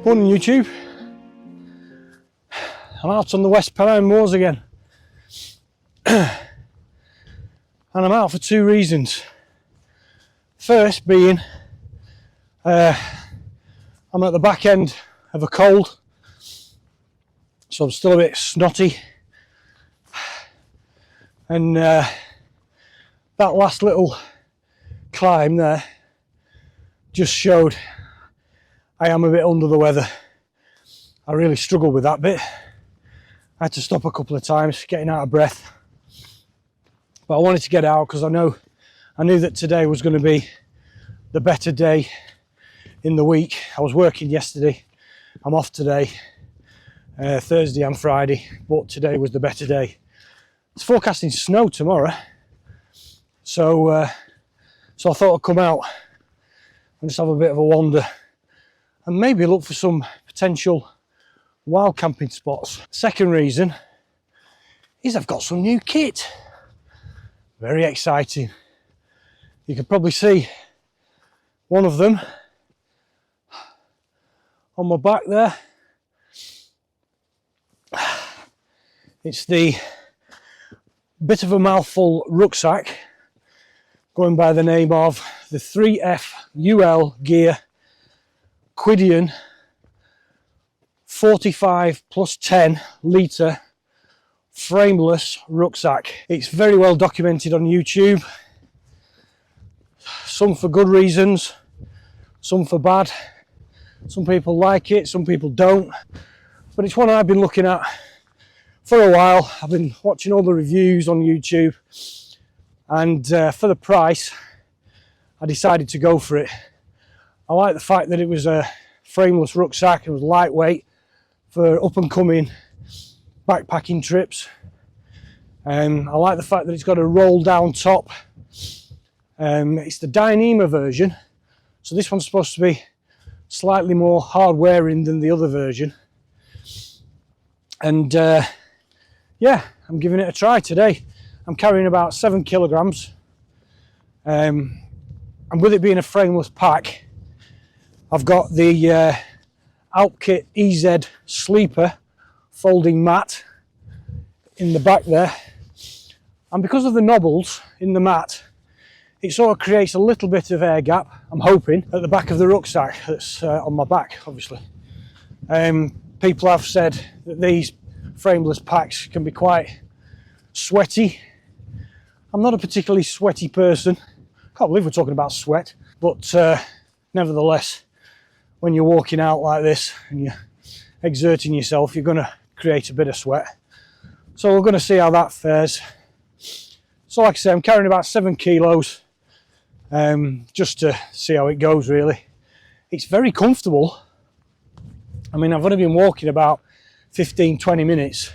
Morning YouTube. I'm out on the West Pennine Moors again. And I'm out for two reasons. First being, I'm at the back end of a cold, so I'm still a bit snotty. And that last little climb there just showed I am a bit under the weather. I really struggled with that bit. I had to stop a couple of times, getting out of breath. But I wanted to get out because I knew that today was going to be the better day in the week. I was working yesterday. I'm off today, Thursday and Friday, but today was the better day. It's forecasting snow tomorrow, so I thought I'd come out and just have a bit of a wander and maybe look for some potential wild camping spots. Second reason is I've got some new kit. Very exciting. You can probably see one of them on my back there. It's the bit of a mouthful rucksack going by the name of the 3F UL Gear Quidian 45 plus 10 litre frameless rucksack. It's very well documented on YouTube, some for good reasons, some for bad. Some people like it, some people don't, but it's one I've been looking at for a while. I've been watching all the reviews on YouTube, and for the price I decided to go for it. I like the fact that it was a frameless rucksack. It was lightweight for up and coming backpacking trips. I like the fact that it's got a roll down top. It's the Dyneema version, so this one's supposed to be slightly more hard wearing than the other version. And yeah, I'm giving it a try today. I'm carrying about 7 kilograms. And with it being a frameless pack, I've got the Alpkit EZ Sleeper folding mat in the back there. And because of the knobbles in the mat, it sort of creates a little bit of air gap, I'm hoping, at the back of the rucksack that's on my back, obviously. People have said that these frameless packs can be quite sweaty. I'm not a particularly sweaty person. Can't believe we're talking about sweat, but nevertheless, when you're walking out like this and you're exerting yourself, you're going to create a bit of sweat. So we're going to see how that fares. So like I say, I'm carrying about 7 kilos, just to see how it goes really. It's very comfortable. I mean, I've only been walking about 15-20 minutes,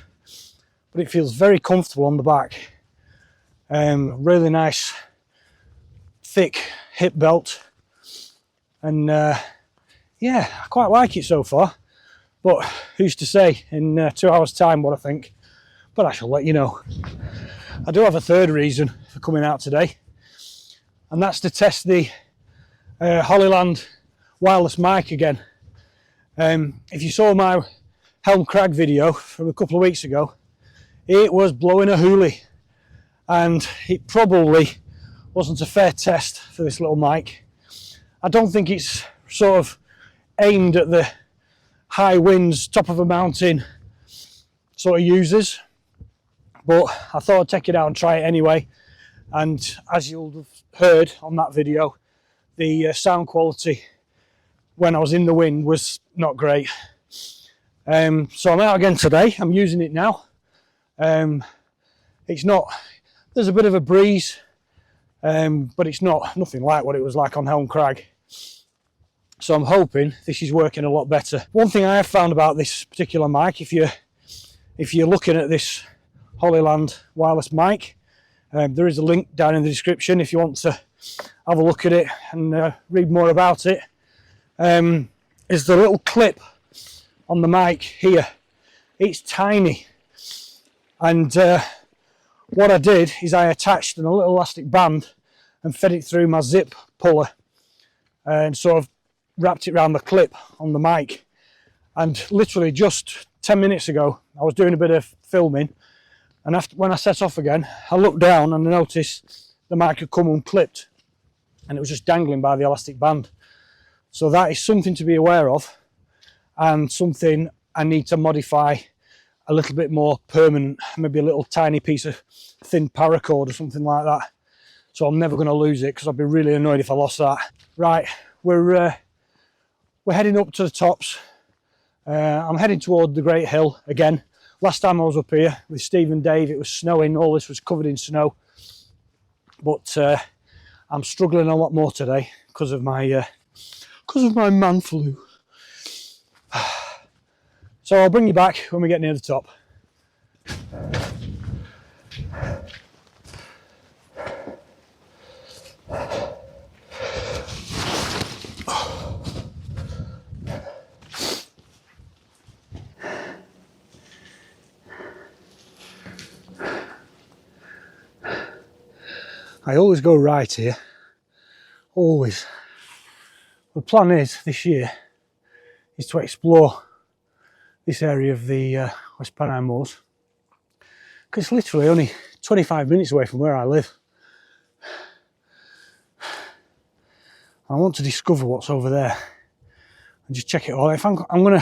but it feels very comfortable on the back. Really nice thick hip belt, and yeah, I quite like it so far, but who's to say in 2 hours time what I think, but I shall let you know. I do have a third reason for coming out today, and that's to test the Hollyland wireless mic again. If you saw my Helm Crag video from a couple of weeks ago, it was blowing a hoolie, and it probably wasn't a fair test for this little mic. I don't think it's sort of aimed at the high winds, top of a mountain sort of users, but I thought I'd take it out and try it anyway. And as you'll have heard on that video, the sound quality when I was in the wind was not great. So I'm out again today. I'm using it now. There's a bit of a breeze, but it's nothing like what it was like on Helm Crag. So I'm hoping this is working a lot better. One thing I have found about this particular mic, if you're looking at this Hollyland wireless mic, there is a link down in the description if you want to have a look at it and read more about it. Is the little clip on the mic here. It's tiny, and what I did is I attached a little elastic band and fed it through my zip puller and sort of wrapped it around the clip on the mic, And literally just 10 minutes ago, I was doing a bit of filming, and when I set off again, I looked down and I noticed the mic had come unclipped and it was just dangling by the elastic band. So that is something to be aware of, and something I need to modify a little bit more permanent, maybe a little tiny piece of thin paracord or something like that. So I'm never going to lose it, because I'd be really annoyed if I lost that. Right, we're heading up to the tops. I'm heading toward the Great Hill again. Last time I was up here with Steve and Dave, it was snowing, all this was covered in snow. But I'm struggling a lot more today because of my man flu. So I'll bring you back when we get near the top. I always go right here, always. The plan is this year is to explore this area of the West Pennine Moors, because it's literally only 25 minutes away from where I live. I want to discover what's over there and just check it all. I'm going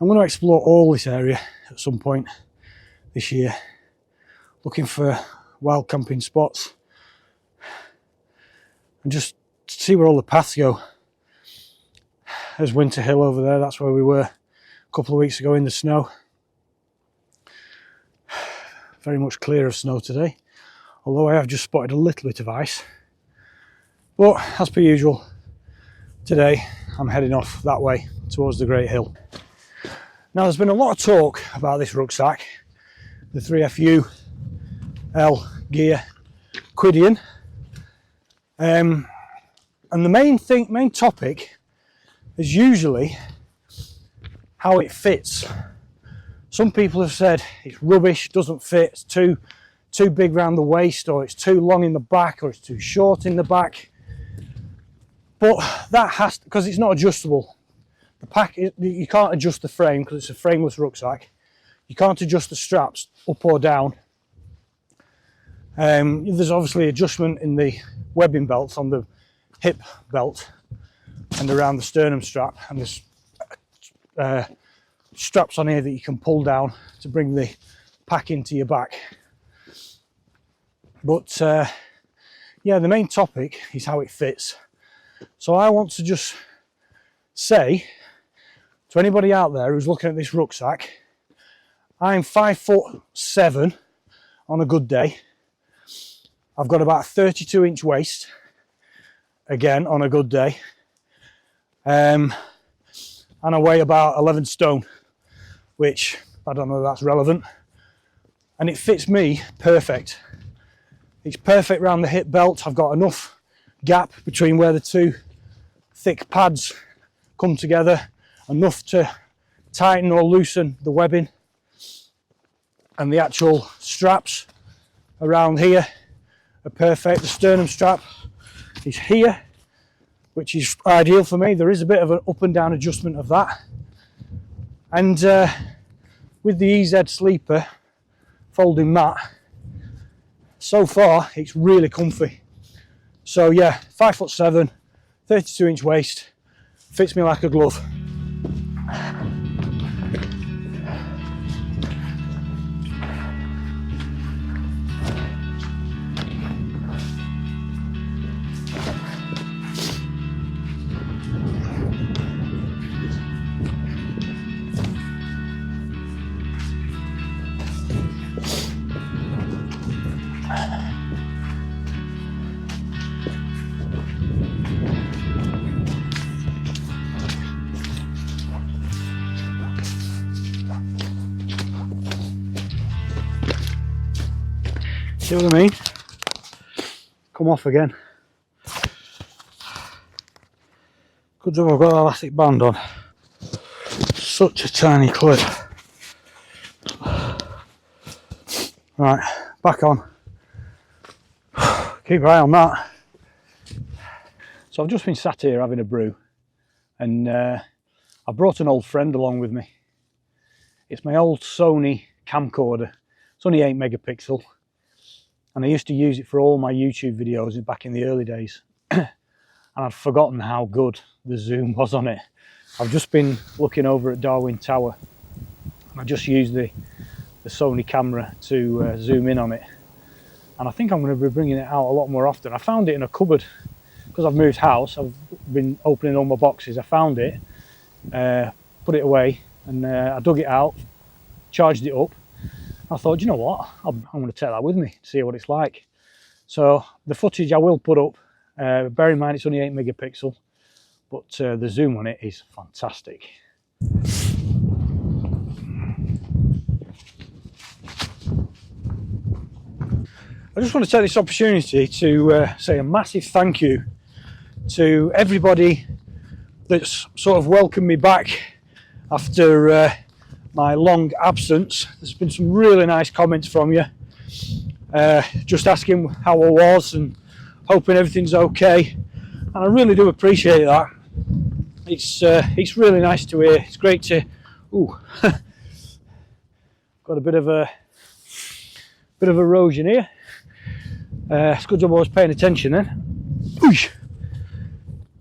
to explore all this area at some point this year, looking for wild camping spots and just see where all the paths go. There's Winter Hill over there, that's where we were a couple of weeks ago in the snow. Very much clear of snow today, although I have just spotted a little bit of ice. But as per usual, today I'm heading off that way towards the Great Hill. Now, there's been a lot of talk about this rucksack, the 3FU L gear Quidian, and the main topic is usually how it fits. Some people have said it's rubbish, doesn't fit, it's too big around the waist, or it's too long in the back, or it's too short in the back. But that has, because it's not adjustable. The pack, you can't adjust the frame because it's a frameless rucksack. You can't adjust the straps up or down. There's obviously adjustment in the webbing belts on the hip belt and around the sternum strap, and there's straps on here that you can pull down to bring the pack into your back. But yeah, the main topic is how it fits. So I want to just say to anybody out there who's looking at this rucksack, I'm 5'7" on a good day. I've got about a 32-inch waist, again on a good day, and I weigh about 11 stone, which I don't know if that's relevant, and it fits me perfect. It's perfect around the hip belt. I've got enough gap between where the two thick pads come together, enough to tighten or loosen the webbing, and the actual straps around here are perfect. The sternum strap is here, which is ideal for me. There is a bit of an up and down adjustment of that, and with the EZ Sleeper folding mat, so far it's really comfy. So yeah, 5'7", 32-inch waist, fits me like a glove. See what I mean? Come off again. Good job I've got an elastic band on. Such a tiny clip. Right, back on. Keep your eye on that. So I've just been sat here having a brew, and I I brought an old friend along with me. It's my old Sony camcorder. It's only 8 megapixel, and I used to use it for all my YouTube videos back in the early days. And I'd forgotten how good the zoom was on it. I've just been looking over at Darwin Tower, and I just used the Sony camera to zoom in on it, and I think I'm going to be bringing it out a lot more often. I found it in a cupboard because I've moved house. I've been opening all my boxes. I found it, put it away, and I dug it out, charged it up. I thought, you know what, I'm going to take that with me to see what it's like. So the footage I will put up, bear in mind it's only 8 megapixel, but the zoom on it is fantastic. I just want to take this opportunity to say a massive thank you to everybody that's sort of welcomed me back after my long absence. There's been some really nice comments from you, just asking how I was and hoping everything's okay, and I really do appreciate that. It's really nice to hear. It's great to got a bit of erosion here. It's a good job I was paying attention then.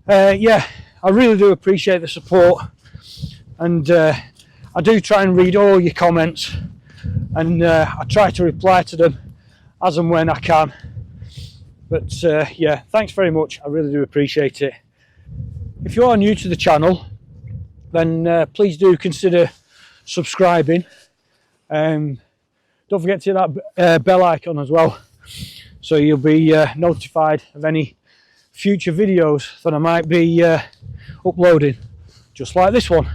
Yeah, I really do appreciate the support, and I do try and read all your comments, and I try to reply to them as and when I can. But yeah, thanks very much. I really do appreciate it. If you are new to the channel, then please do consider subscribing. Don't forget to hit that bell icon as well, so you'll be notified of any future videos that I might be uploading, just like this one.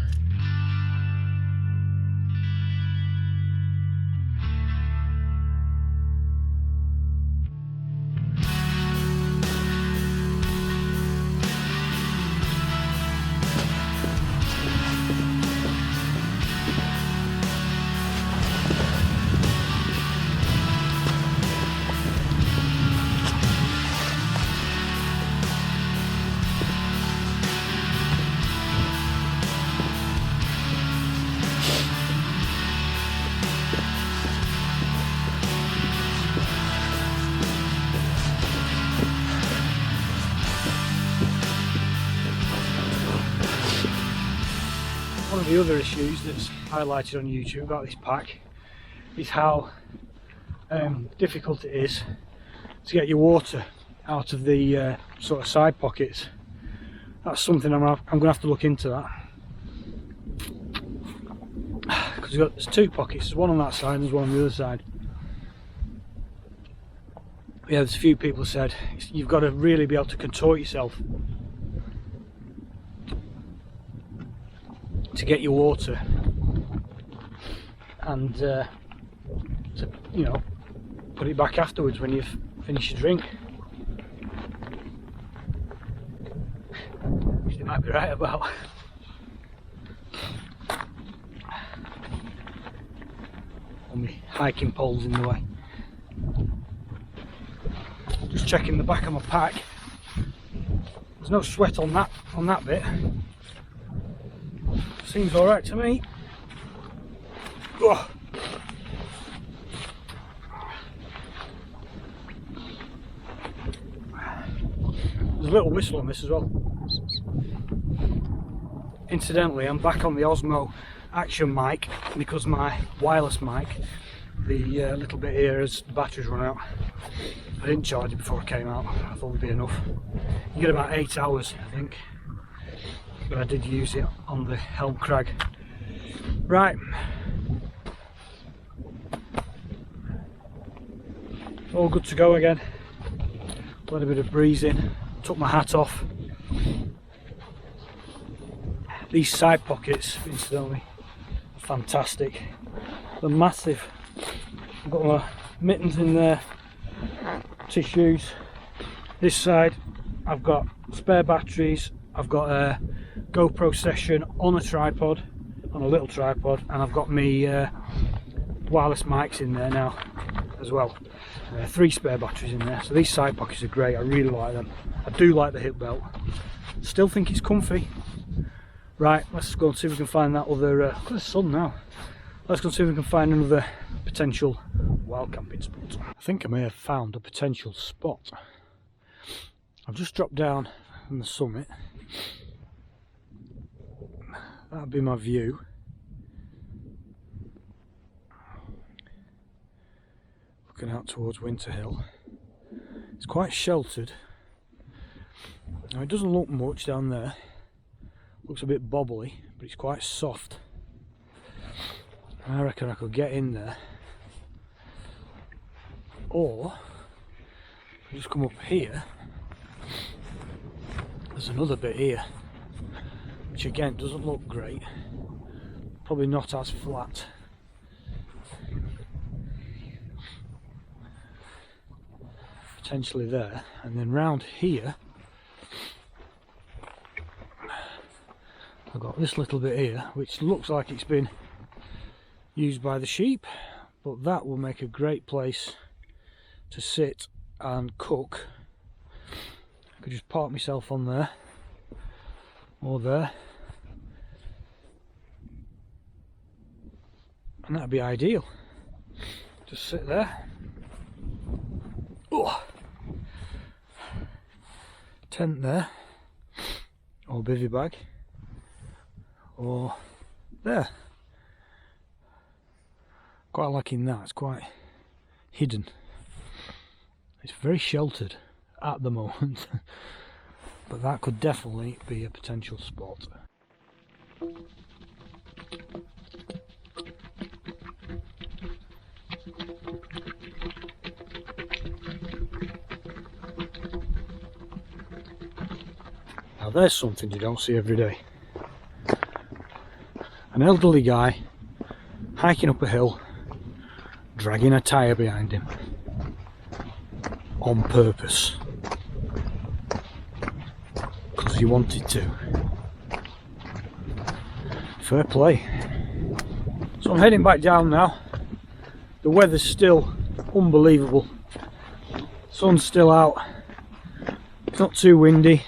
One of the other issues that's highlighted on YouTube about this pack is how difficult it is to get your water out of the sort of side pockets. That's something I'm going to have to look into that, because there's 2 pockets. There's one on that side and there's one on the other side. Yeah, there's a few people said you've got to really be able to contort yourself to get your water, and to, you know, put it back afterwards when you've finished your drink. Which they might be right about. And my hiking poles in the way. Just checking the back of my pack. There's no sweat on that bit. Seems alright to me. Oh. There's a little whistle on this as well. Incidentally, I'm back on the Osmo Action mic because my wireless mic, the little bit here, as the battery's run out. I didn't charge it before I came out. I thought it'd be enough. You get about 8 hours, I think. But I did use it on the Helm Crag. Right. All good to go again. Let a bit of breeze in. Took my hat off. These side pockets, incidentally, are fantastic. They're massive. I've got my mittens in there, tissues. This side, I've got spare batteries. I've got a GoPro session on a tripod, on a little tripod, and I've got my wireless mics in there now as well. 3 spare batteries in there. So these side pockets are great. I really like them. I do like the hip belt. Still think it's comfy. Right, let's go and see if we can find that other, look at the sun now. Let's go and see if we can find another potential wild camping spot. I think I may have found a potential spot. I've just dropped down from the summit. That'd be my view. Looking out towards Winter Hill. It's quite sheltered. Now it doesn't look much down there. Looks a bit bobbly, but it's quite soft. I reckon I could get in there, or just come up here. There's another bit here, which again doesn't look great, probably not as flat. Potentially there, and then round here I've got this little bit here which looks like it's been used by the sheep, but that will make a great place to sit and cook. I could just park myself on there or there, and that'd be ideal. Just sit there. Oh. Tent there, or bivvy bag, or there. Quite liking that, it's quite hidden. It's very sheltered at the moment, but that could definitely be a potential spot. Now there's something you don't see every day. An elderly guy hiking up a hill, dragging a tyre behind him on purpose because he wanted to. Fair play. So I'm heading back down now. The weather's still unbelievable. Sun's still out. It's not too windy.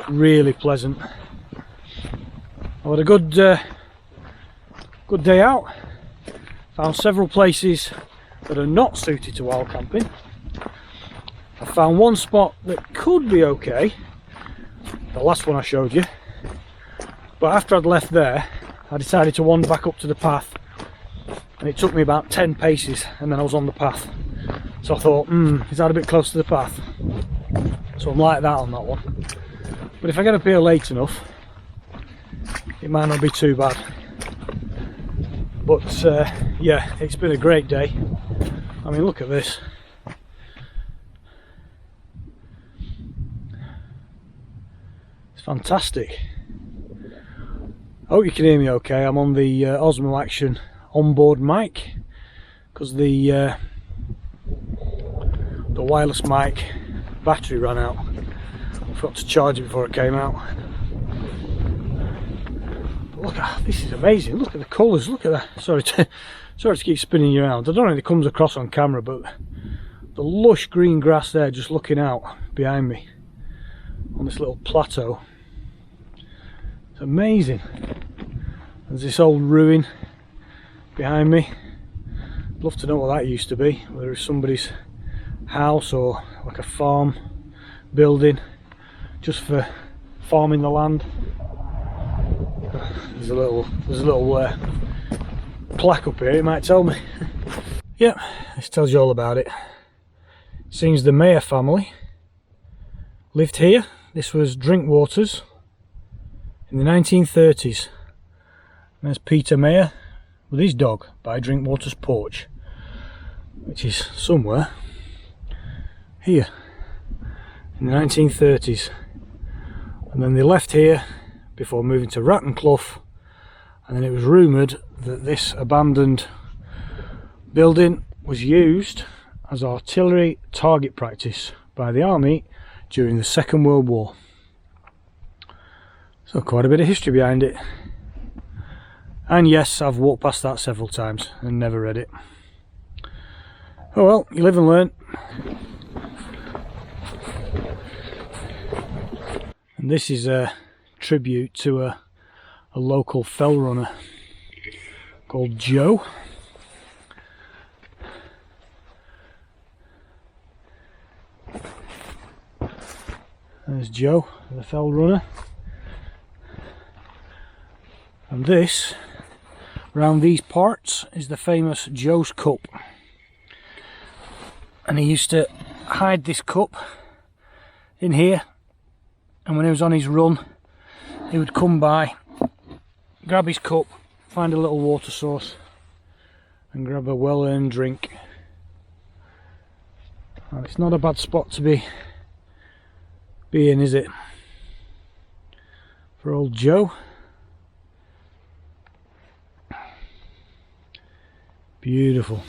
Really pleasant. I had a good day out. Found several places that are not suited to wild camping. I found one spot that could be okay, the last one I showed you, but after I'd left there I decided to wander back up to the path, and it took me about 10 paces and then I was on the path. So I thought, is that a bit close to the path? So I'm like that on that one. But if I get up here late enough, it might not be too bad. But yeah, it's been a great day. I mean, look at this. It's fantastic. I hope you can hear me okay. I'm on the Osmo Action onboard mic because the wireless mic battery ran out. I forgot to charge it before it came out. But look at this, is amazing. Look at the colours. Look at that. Sorry to keep spinning you around. I don't know if it comes across on camera, but the lush green grass there, just looking out behind me on this little plateau. It's amazing. There's this old ruin behind me. I'd love to know what that used to be, whether it's somebody's house or like a farm building just for farming the land. There's a little plaque up here, it might tell me. Yep, this tells you all about it. Seems the Mayer family lived here. This was Drinkwater's in the 1930s. And there's Peter Mayer with his dog by Drinkwater's porch, which is somewhere here in the 1930s. And then they left here before moving to Rattenclough, and then it was rumoured that this abandoned building was used as artillery target practice by the army during the Second World War. So quite a bit of history behind it. And yes, I've walked past that several times and never read it. Oh well, you live and learn. And this is tribute to a local fell runner called Joe. There's Joe, the fell runner. And this, around these parts, is the famous Joe's cup. And he used to hide this cup in here, and when he was on his run, he would come by, grab his cup, find a little water source, and grab a well-earned drink. And it's not a bad spot to be in, is it? For old Joe. Beautiful.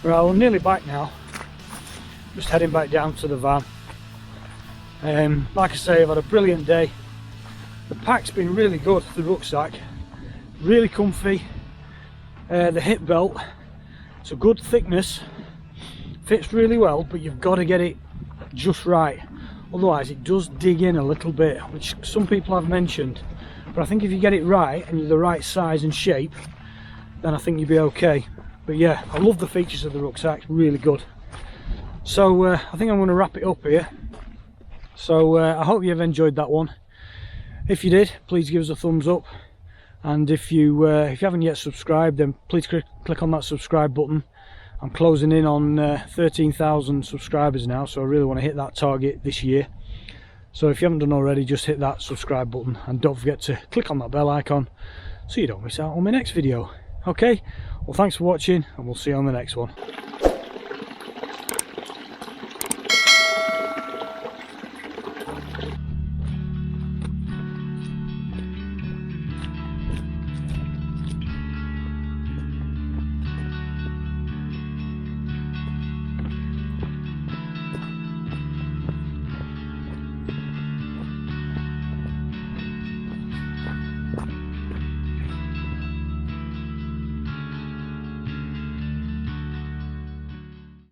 Right, we're nearly back now. Just heading back down to the van. Like I say, I've had a brilliant day. The pack's been really good, the rucksack. Really comfy. The hip belt, it's a good thickness. Fits really well, but you've got to get it just right. Otherwise it does dig in a little bit, which some people have mentioned. But I think if you get it right, and you're the right size and shape, then I think you'll be okay. But yeah, I love the features of the rucksack, really good. So I think I'm going to wrap it up here. So I hope you've enjoyed that one. If you did, please give us a thumbs up. And if you haven't yet subscribed, then please click on that subscribe button. I'm closing in on 13,000 subscribers now, so I really want to hit that target this year. So if you haven't done already, just hit that subscribe button, and don't forget to click on that bell icon so you don't miss out on my next video. Okay, well, thanks for watching, and we'll see you on the next one.